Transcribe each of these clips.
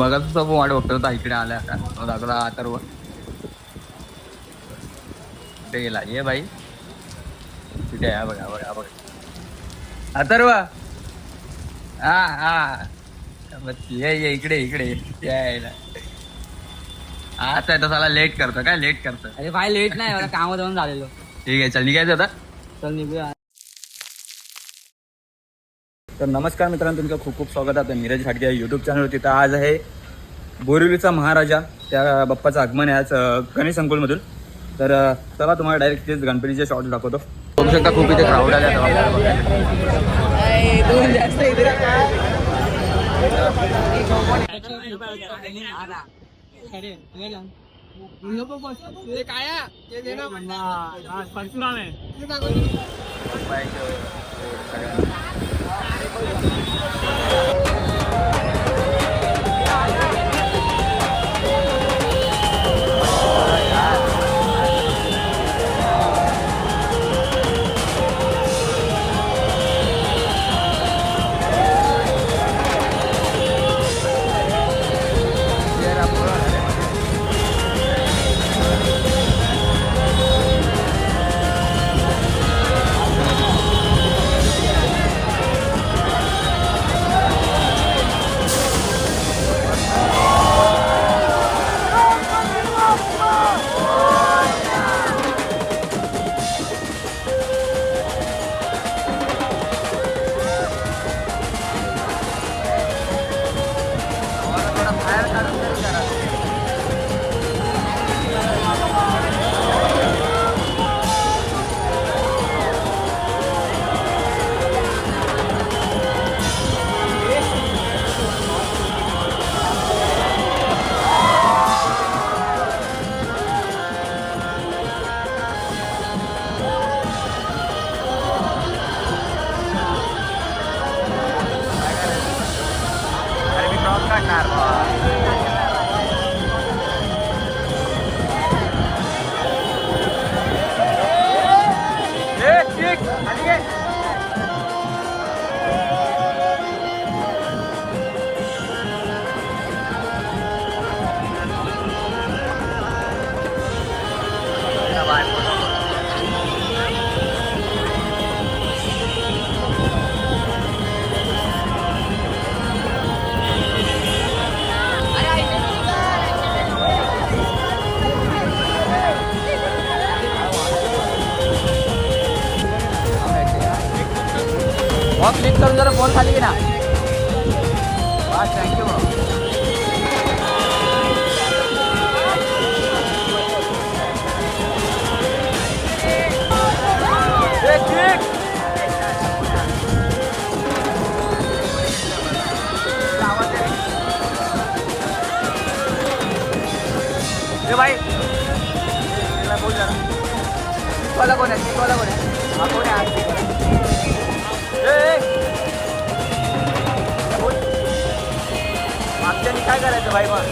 मग सब वाट बघतो होता इकडे आला का दाखला अथर्व कुठे गेला ये बाई तिथे आहे बघा बघा बघा अथर्व हा हा ये इकडे इकडे यायला आता त्याला लेट करतो काय लेट करतो अरे भाई लेट नाही एवढा कामात जाऊन झालेलो. ठीक आहे चल निघायचं आता चल निघूया. तर नमस्कार मित्रांनो तुमचं खूप खूप स्वागत आहे नीरज खाटगे यूट्यूब चॅनल. तिथं आज आहे बोरिवलीचा महाराजा त्या बाप्पाचं आगमन आहे आज गणेश अंकुलमधून. तर चला तुम्हाला डायरेक्ट तेच गणपतीचे शॉर्ट दाखवतो. बघू शकता खूप इथे क्राऊड आला क्लिक करून जरा फोन खाली घे ना. थँक्यू भाई बोल जरा वाला कोण आहे वाला कोण आहे हा कोण आहे मागच्यानी काय करायचं भाई मग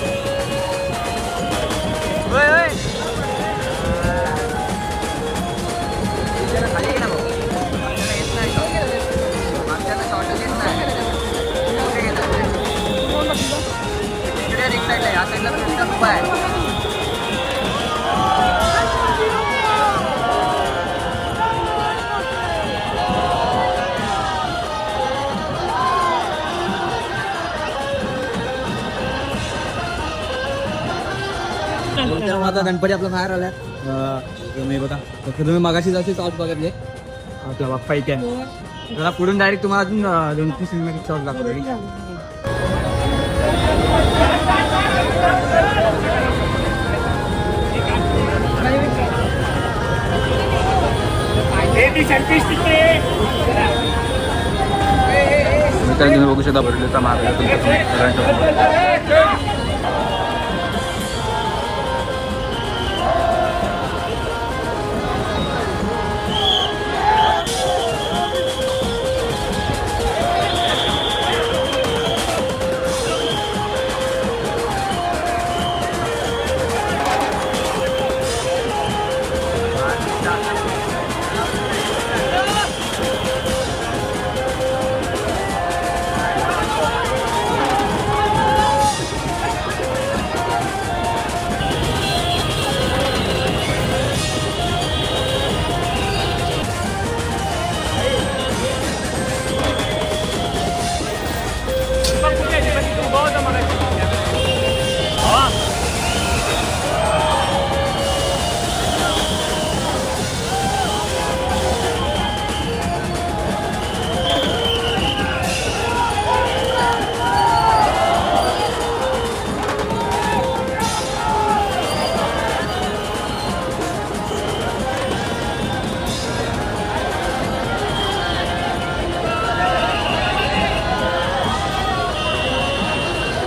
खाली घे ना भाऊ येत नाही मागच्याला शॉर्टच येत नाही इकडे रिंग साईडला या साईडला तुमचा उभा आहे. आता गणपती आपला बाहेर आलाय. तुम्ही बघा तुम्ही मगाशी जायचे शॉट बघितले आपला बाप्पा इथे जरा पुढून डायरेक्ट तुम्हाला अजून 2-3 सिनेमॅटिक शॉट दाखवतो. मित्रांनो तुम्ही बघू शकता भरलेचा महाराज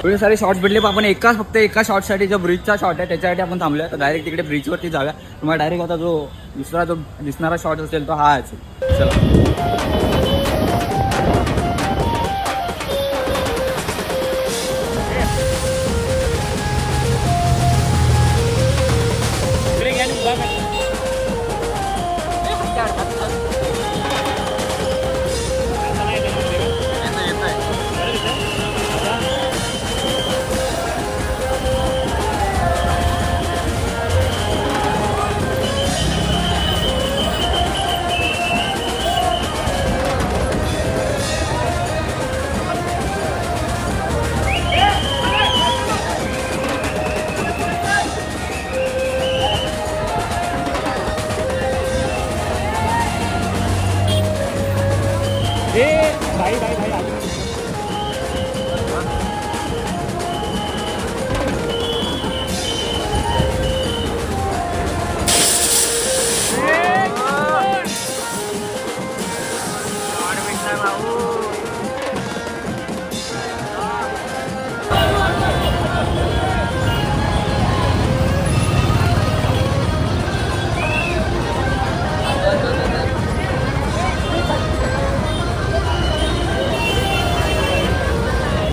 एवढे सारे शॉर्ट्स भेटले पण आपण फक्त एका शॉटसाठी जो ब्रिजचा शॉट आहे त्याच्यासाठी आपण थांबलो तर डायरेक्ट तिकडे ब्रिजवरती जाऊया. तुम्हाला डायरेक्ट आता जो दुसरा जो दिसणारा शॉट असेल तो हा असेल. चला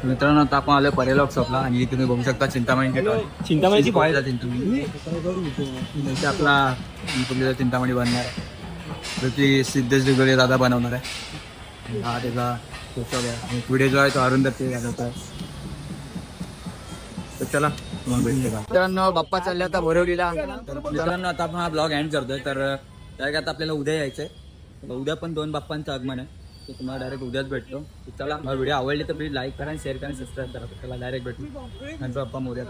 मित्रांनो आता आपण आलो परेलॉक शॉपला आणि तुम्ही बघू शकता चिंतामणी चिंतामणीची पाहिजे चिंतामणी इथे आपला चिंतामणी बनणार आहे तर ती सिद्धेश दुगळे दादा बनवणार आहे. हा त्याचा आणि पुढे जो आहे तो अरुण दत्ते घालवत आहे. तर चला मग भेटते का मित्रांनो. बाप्पा चालले आता बोरिवलीला. मित्रांनो आता आपण हा ब्लॉग एंड करतोय तर त्यात आता आपल्याला उद्या यायचंय. उद्या पण 2 बाप्पांचं आगमन आहे तर तुम्हाला डायरेक्ट उद्याच भेटतो. चला मला व्हिडिओ आवडली तर प्लीज लाईक करा, शेअर करा, सबस्क्राईब करा. त्याला डायरेक्ट भेटू नंतर बाप्पा मोरया.